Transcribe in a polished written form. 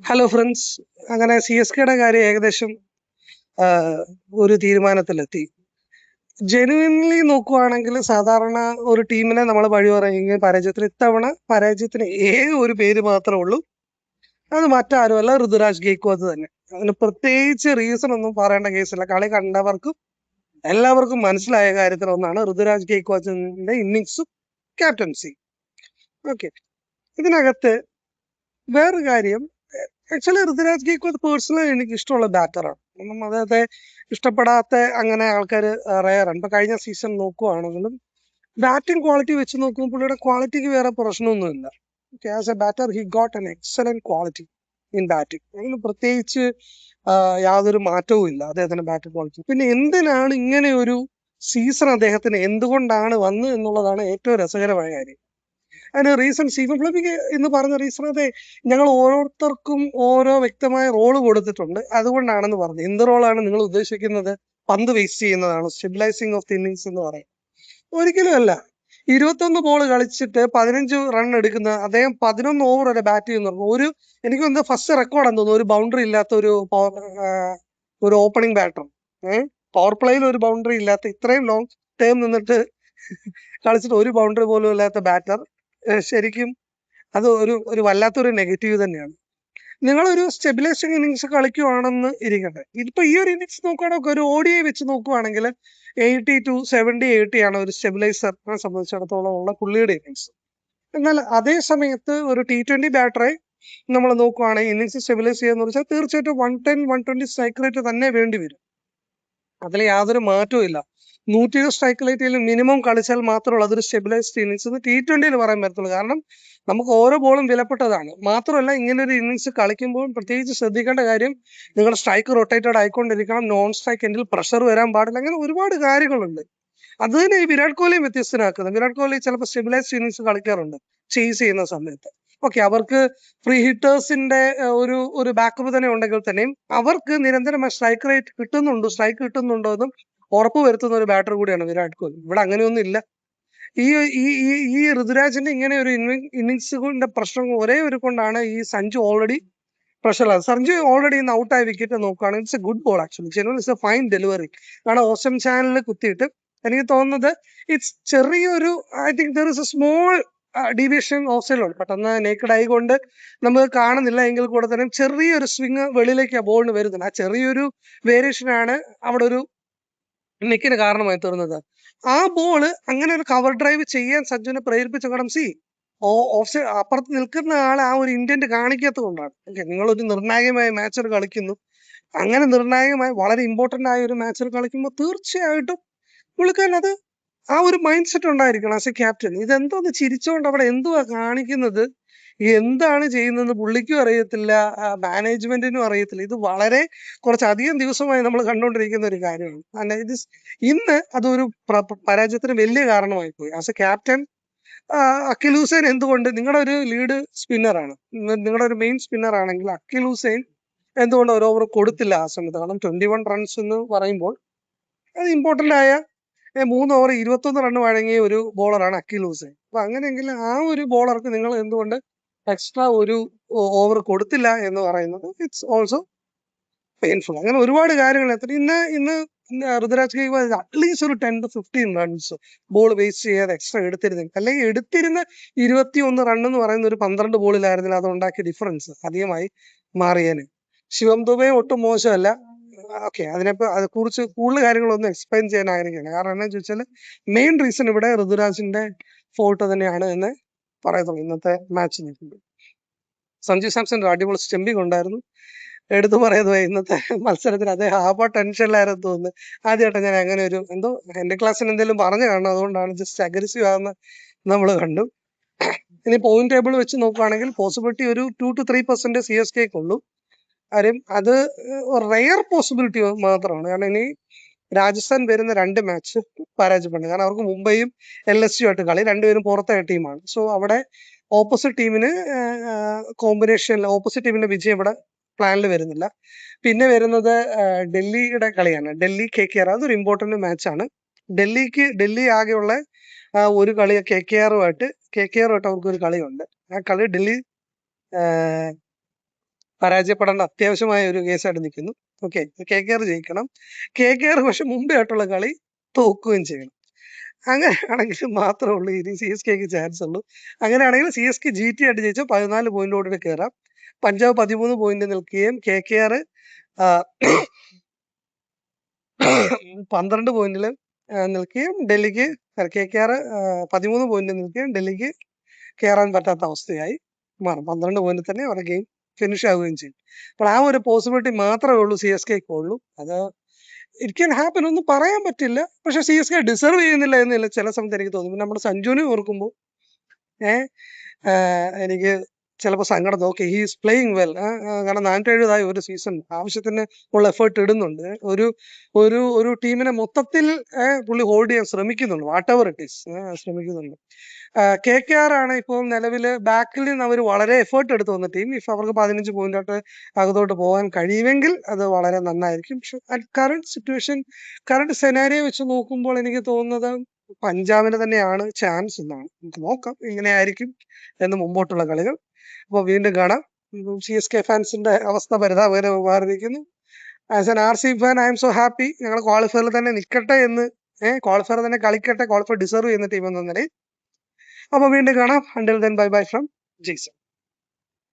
Hello friends. അങ്ങനെ C S കെയുടെ കാര്യം ഏകദേശം ഒരു തീരുമാനത്തിലെത്തി. ജെനുവിൻലി നോക്കുവാണെങ്കിൽ സാധാരണ ഒരു ടീമിനെ നമ്മൾ വഴി പറയുമെങ്കിൽ പരാജയത്തിന് ഇത്തവണ പരാജയത്തിന് ഏക ഒരു പേര് മാത്രമേ ഉള്ളൂ. അത് മറ്റാരുമല്ല, ഋതുരാജ് ഗെയ്ക്വാദ് തന്നെ. അതിന് പ്രത്യേകിച്ച് റീസൺ ഒന്നും പറയേണ്ട കേസില്ല. കളി കണ്ടവർക്കും എല്ലാവർക്കും മനസ്സിലായ കാര്യത്തിലൊന്നാണ് ഋതുരാജ് ഗെയ്ക്വാദിന്റെ ഇന്നിങ്സും ക്യാപ്റ്റൻസി. ഓക്കെ, ഇതിനകത്ത് വേറൊരു കാര്യം, ആക്ച്വലി ഋതുരാജ് ഗെയ്ക്വാദ് പേഴ്സണലി എനിക്ക് ഇഷ്ടമുള്ള ബാറ്ററാണ്. കാരണം അദ്ദേഹത്തെ ഇഷ്ടപ്പെടാത്ത അങ്ങനെ ആൾക്കാർ റയറാണ്. ഇപ്പൊ കഴിഞ്ഞ സീസൺ നോക്കുവാണെങ്കിലും ബാറ്റിംഗ് ക്വാളിറ്റി വെച്ച് നോക്കുമ്പോൾ പുള്ളിയുടെ ക്വാളിറ്റിക്ക് വേറെ പ്രശ്നമൊന്നുമില്ല. As A batter he got an excellent quality in batting. അതിന് പ്രത്യേകിച്ച് യാതൊരു മാറ്റവും ഇല്ല അദ്ദേഹത്തിന്റെ ബാറ്റിംഗ് ക്വാളിറ്റി. പിന്നെ എന്തിനാണ് ഇങ്ങനെ ഒരു സീസൺ അദ്ദേഹത്തിന് എന്തുകൊണ്ടാണ് വന്നത് എന്നുള്ളതാണ് ഏറ്റവും രസകരമായ കാര്യം. അതിന് റീസൺ സ്റ്റീഫൻ ഫ്ലെമിംഗ് എന്ന് പറഞ്ഞ റീസൺ അതെ, ഞങ്ങൾ ഓരോരുത്തർക്കും ഓരോ വ്യക്തമായ റോള് കൊടുത്തിട്ടുണ്ട്, അതുകൊണ്ടാണെന്ന് പറഞ്ഞു. എന്ത് റോളാണ് നിങ്ങൾ ഉദ്ദേശിക്കുന്നത്? പന്ത് വേസ്റ്റ് ചെയ്യുന്നതാണ് സ്റ്റെബിലൈസിങ് ഓഫ് ദി ഇന്നിങ്സ് എന്ന് പറയും? ഒരിക്കലും അല്ല. 21 ബോൾ കളിച്ചിട്ട് 15 റൺ എടുക്കുന്ന അദ്ദേഹം 11 ഓവർ വരെ ബാറ്റ് ചെയ്യുന്നു. എനിക്ക് തോന്നുന്നത് ഫസ്റ്റ് റെക്കോർഡാന്ന് തോന്നുന്നു ഒരു ബൗണ്ടറി ഇല്ലാത്ത ഒരു ഓപ്പണിംഗ് ബാറ്റർ. പവർ പ്ലേയിൽ ഒരു ബൗണ്ടറി ഇല്ലാത്ത, ഇത്രയും ലോങ് ടേം നിന്നിട്ട് കളിച്ചിട്ട് ഒരു ബൗണ്ടറി പോലും ഇല്ലാത്ത ബാറ്റർ. ശരിക്കും അത് ഒരു വല്ലാത്തൊരു നെഗറ്റീവ് തന്നെയാണ്. നിങ്ങളൊരു സ്റ്റെബിലൈസിങ് ഇന്നിങ്സ് കളിക്കുവാണെന്ന് ഇരിക്കട്ടെ, ഇതിപ്പോ ഈ ഒരു ഇന്നിങ്സ് നോക്കുകയാണെങ്കിൽ ഒരു ODI വെച്ച് നോക്കുവാണെങ്കിൽ 80 to 70, 80 ആണ് ഒരു സ്റ്റെബിലൈസറിനെ സംബന്ധിച്ചിടത്തോളം ഉള്ള പുള്ളിയുടെ ഇന്നിങ്സ്. എന്നാൽ അതേ സമയത്ത് ഒരു T20 ബാറ്ററെ നമ്മൾ നോക്കുവാണെങ്കിൽ ഇന്നിങ്സ് സ്റ്റെബിലൈസ് ചെയ്യാന്ന് വെച്ചാൽ തീർച്ചയായിട്ടും 110, 120 സ്ട്രൈക്ക് റേറ്റ് തന്നെ വേണ്ടി വരും. അതിൽ യാതൊരു മാറ്റവും ഇല്ല. 120 സ്ട്രൈക്ക് റേറ്റിൽ മിനിമം കളിച്ചാൽ മാത്രമേ അതൊരു സ്റ്റെബിലൈസ്ഡ് ഇന്നിങ്സ് T20 പറയാൻ പറ്റത്തുള്ളൂ. കാരണം നമുക്ക് ഓരോ ബോളും വിലപ്പെട്ടതാണ്. മാത്രമല്ല, ഇങ്ങനെ ഒരു ഇന്നിങ്സ് കളിക്കുമ്പോൾ പ്രത്യേകിച്ച് ശ്രദ്ധിക്കേണ്ട കാര്യം, നിങ്ങളുടെ സ്ട്രൈക്ക് റൊട്ടേറ്റഡ് ആയിക്കൊണ്ടിരിക്കണം, നോൺ സ്ട്രൈക്ക് എൻഡിൽ പ്രഷർ വരാൻ പാടില്ല, അങ്ങനെ ഒരുപാട് കാര്യങ്ങളുണ്ട്. അത് തന്നെ ഈ വിരാട് കോഹ്ലിയും വ്യത്യസ്തനാക്കുന്നത്. വിരാട് കോഹ്ലി ചിലപ്പോൾ സ്റ്റെബിലൈസ്ഡ് ഇന്നിങ്സ് കളിക്കാറുണ്ട് ചേസ് ചെയ്യുന്ന സമയത്ത്. ഓക്കെ, അവർക്ക് ഫ്രീ ഹിറ്റേഴ്സിന്റെ ഒരു ബാക്കപ്പ് തന്നെ ഉണ്ടെങ്കിൽ തന്നെയും അവർക്ക് നിരന്തരമായി സ്ട്രൈക്ക് കിട്ടുന്നുണ്ടോ എന്നും ഉറപ്പ് വരുത്തുന്ന ഒരു ബാറ്റർ കൂടിയാണ് വിരാട് കോഹ്ലി. ഇവിടെ അങ്ങനെയൊന്നും ഇല്ല. ഈ ഈ ഈ ഈ ഋതുരാജിന്റെ ഇങ്ങനെ ഒരു ഇന്നിങ്സിന്റെ പ്രശ്നം ഒരേ ഒരു കൊണ്ടാണ് ഈ സഞ്ജു ഓൾറെഡി പ്രഷറിലാണ്. സഞ്ജു ഓൾറെഡി ഇന്ന് ഔട്ടായ വിക്കറ്റ് നോക്കുകയാണെങ്കിൽ it's a good ball actually. General it's a fine delivery. കാരണം ഓസം ചാനലിൽ കുത്തിയിട്ട് എനിക്ക് തോന്നുന്നത് ഇറ്റ്സ് ചെറിയൊരു, I think there is a small deviation off സൈഡിലുണ്ട്. പെട്ടെന്ന് നേക്കഡ് ആയി കൊണ്ട് നമുക്ക് കാണുന്നില്ല എങ്കിൽ കൂടെ തന്നെ ചെറിയൊരു സ്വിങ് വെളിയിലേക്ക് ആ ബോളിന് വരുന്നുണ്ട്. ആ ചെറിയൊരു വേരിയേഷനാണ് അവിടെ ഒരു നിക്കിന് കാരണമായി തീർന്നത്. ആ ബോള് അങ്ങനെ ഒരു കവർ ഡ്രൈവ് ചെയ്യാൻ സഞ്ജുവിനെ പ്രേരിപ്പിച്ച ഘടം ഓഫ് സൈഡ് അപ്പുറത്ത് നിൽക്കുന്ന ആളെ ആ ഒരു ഇന്റന്റ് കാണിക്കാത്തത് കൊണ്ടാണ്. നിങ്ങളൊരു നിർണായകമായ മാച്ചർ കളിക്കുന്നു, അങ്ങനെ നിർണായകമായ വളരെ ഇമ്പോർട്ടന്റ് ആയ ഒരു മാച്ചർ കളിക്കുമ്പോൾ തീർച്ചയായിട്ടും പുള്ളിക്കാരൻ അത് ആ ഒരു മൈൻഡ് സെറ്റ് ഉണ്ടായിരിക്കണം ആസ് എ ക്യാപ്റ്റൻ. ഇതെന്തോന്ന് ചിരിച്ചോണ്ട് അവിടെ എന്തുവാ കാണിക്കുന്നത്, എന്താണ് ചെയ്യുന്നതെന്ന് പുള്ളിക്കും അറിയത്തില്ല, മാനേജ്മെന്റിനും അറിയത്തില്ല. ഇത് വളരെ കുറച്ചധികം ദിവസമായി നമ്മൾ കണ്ടുകൊണ്ടിരിക്കുന്ന ഒരു കാര്യമാണ്. ഇന്ന് അതൊരു പരാജയത്തിന് വലിയ കാരണമായി പോയി. As a captain Akhil Hussain എന്തുകൊണ്ട്, നിങ്ങളുടെ ഒരു ലീഡ് സ്പിന്നറാണ്, നിങ്ങളുടെ ഒരു മെയിൻ സ്പിന്നർ ആണെങ്കിൽ അഖിൽ ഹുസൈൻ എന്തുകൊണ്ട് ഒരു ഓവർ കൊടുത്തില്ല ആ സമയത്ത്? കാരണം 21 റൺസ് എന്ന് പറയുമ്പോൾ അത് ഇമ്പോർട്ടന്റ് ആയ 3 ഓവർ 21 റൺ വഴങ്ങിയ ഒരു ബോളറാണ് അഖിൽ ഹുസൈൻ. അപ്പൊ അങ്ങനെയെങ്കിൽ ആ ഒരു ബോളർക്ക് നിങ്ങൾ എന്തുകൊണ്ട് എക്സ്ട്രാ ഒരു ഓവർ കൊടുത്തില്ല എന്ന് പറയുന്നത് ഇറ്റ്സ് ഓൾസോ പെയിൻഫുൾ. അങ്ങനെ ഒരുപാട് കാര്യങ്ങൾ ഇന്ന് ഋതുരാജ് ഗെയ്ക്വാദ് അറ്റ്ലീസ്റ്റ് ഒരു 10 to 15 റൺസ് ബോൾ വേസ്റ്റ് ചെയ്യാതെ എക്സ്ട്രാ എടുത്തിരുന്നെങ്കിൽ, അല്ലെങ്കിൽ എടുത്തിരുന്ന 21 റൺ എന്ന് പറയുന്ന ഒരു 12 ബോളിലായിരുന്നില്ല അത് ഉണ്ടാക്കിയ ഡിഫറൻസ് അധികമായി മാറിയേനെ. ശിവം ദുബെ ഒട്ടും മോശമല്ല. ഓക്കെ, അത് കുറിച്ച് കൂടുതൽ കാര്യങ്ങളൊന്നും എക്സ്പ്ലെയിൻ ചെയ്യാൻ ആഗ്രഹിക്കുകയാണ്. കാരണം എന്താണെന്ന് ചോദിച്ചാൽ മെയിൻ റീസൺ ഇവിടെ ഋതുരാജിന്റെ ഫോൾട്ട് തന്നെയാണ് എന്ന് പറയുന്നത്. ഇന്നത്തെ മാച്ച് നോക്കുമ്പോൾ സഞ്ജു സാംസൺ ഒരു അടിപൊളി സ്റ്റംപിംഗ് ഉണ്ടായിരുന്നു. എടുത്തു പറയുന്നത് ഇന്നത്തെ മത്സരത്തിൽ അദ്ദേഹം ടെൻഷനിലായിരുന്നു തോന്നുന്നു. ആദ്യമായിട്ട് ഞാൻ അങ്ങനെ ഒരു എന്റെ ക്ലാസ്സിന് എന്തെങ്കിലും പറഞ്ഞു കാണണം, അതുകൊണ്ടാണ് ജസ്റ്റ് അഗ്രസീവ് ആകുന്ന നമ്മൾ കണ്ടു. ഇനി പോയിന്റ് ടേബിൾ വെച്ച് നോക്കുകയാണെങ്കിൽ പോസിബിലിറ്റി ഒരു 2 to 3% CSK ഉള്ളൂ. കാര്യം അത് റെയർ പോസിബിലിറ്റി മാത്രമാണ്. കാരണം ഇനി രാജസ്ഥാൻ വരുന്ന 2 മാച്ച് പരാജയപ്പെടുന്നത്. കാരണം അവർക്ക് മുംബൈയും LSU ആയിട്ട് കളി, രണ്ടുപേരും പുറത്തായ ടീമാണ്. സോ അവിടെ ഓപ്പോസിറ്റ് ടീമിന് ഓപ്പോസിറ്റ് ടീമിന്റെ വിജയം ഇവിടെ പ്ലാനിൽ വരുന്നില്ല. പിന്നെ വരുന്നത് ഡൽഹിയുടെ കളിയാണ്, ഡൽഹി KKR. അതൊരു ഇമ്പോർട്ടന്റ് മാച്ചാണ്. ഡൽഹി ആകെയുള്ള ഒരു കളി KKR ആയിട്ട് അവർക്ക് ഒരു കളിയുണ്ട്. ആ കളി ഡൽഹി പരാജയപ്പെടേണ്ട അത്യാവശ്യമായ ഒരു കേസായിട്ട് നിൽക്കുന്നു. ഓക്കെ, KKR ജയിക്കണം. KKR പക്ഷെ മുമ്പേ ആയിട്ടുള്ള കളി തോക്കുകയും ചെയ്യണം. അങ്ങനെയാണെങ്കിൽ മാത്രമേ ഉള്ളൂ ഇനി CSKക്ക് ചാൻസ് ഉള്ളൂ. അങ്ങനെയാണെങ്കിൽ CSK GT ആയിട്ട് ജയിച്ചാൽ 14 പോയിന്റോടെ കയറാം. പഞ്ചാബ് 13 പോയിന്റ് നിൽക്കുകയും KKR 12 പോയിന്റിൽ നിൽക്കുകയും ഡൽഹിക്ക് KKR 13 പോയിന്റ് നിൽക്കുകയും ഡൽഹിക്ക് കയറാൻ പറ്റാത്ത അവസ്ഥയായി മാറും. 12 പോയിന്റ് തന്നെ അവരുടെ ഗെയിം ഫിനിഷ് ആവുകയും ചെയ്യും. അപ്പോൾ ആ ഒരു പോസിബിലിറ്റി മാത്രമേ ഉള്ളൂ CSKക്ക് ഉള്ളൂ. അത് ഇറ്റ് ക്യാൻ ഹാപ്പൻ, ഒന്നും പറയാൻ പറ്റില്ല. പക്ഷെ CSK ഡിസർവ് ചെയ്യുന്നില്ല എന്നില്ല ചില സമയത്ത് എനിക്ക് തോന്നുന്നു. നമ്മുടെ സഞ്ജുവിനെ ഓർക്കുമ്പോൾ എനിക്ക് ചിലപ്പോൾ സങ്കടം. Okay, he is playing well. കാരണം 470 ഒരു സീസൺ ആവശ്യത്തിന് ഉള്ള എഫേർട്ട് ഇടുന്നുണ്ട്. ഒരു ഒരു ഒരു ടീമിനെ മൊത്തത്തിൽ പുള്ളി ഹോൾഡ് ചെയ്യാൻ ശ്രമിക്കുന്നുണ്ട്. വാട്ട് എവർ ഇറ്റ് ഈസ് ശ്രമിക്കുന്നുണ്ട്. KKR ആണ് ഇപ്പോൾ നിലവിൽ ബാക്കിൽ നിന്ന് അവർ വളരെ എഫേർട്ട് എടുത്ത് വന്ന ടീം. ഇഫ് അവർക്ക് 15 പോയിന്റോട്ട് അകത്തോട്ട് പോകാൻ കഴിയുമെങ്കിൽ അത് വളരെ നന്നായിരിക്കും. പക്ഷെ at current situation, current scenario വെച്ച് നോക്കുമ്പോൾ എനിക്ക് തോന്നുന്നത് പഞ്ചാബിന് തന്നെയാണ് ചാൻസ് എന്നാണ്. നമുക്ക് നോക്കാം എങ്ങനെയായിരിക്കും എന്ന് മുമ്പോട്ടുള്ള കളികൾ. അപ്പോൾ വീണ്ടും കാണാം. CSK ഫാൻസിന്റെ അവസ്ഥ പരിതാപകരമായി മാറിയിരിക്കുന്നു. As an RCB fan I M so happy. ഞങ്ങൾ ക്വാളിഫയറിൽ തന്നെ നിൽക്കട്ടെ എന്ന്, ക്വാളിഫയർ തന്നെ കളിക്കട്ടെ, ക്വാളിഫയർ ഡിസർവ് ചെയ്യുന്ന ടീം എന്ന നിലയിൽ. അപ്പോൾ വീണ്ടും കാണാം. Until then bye bye from Jason.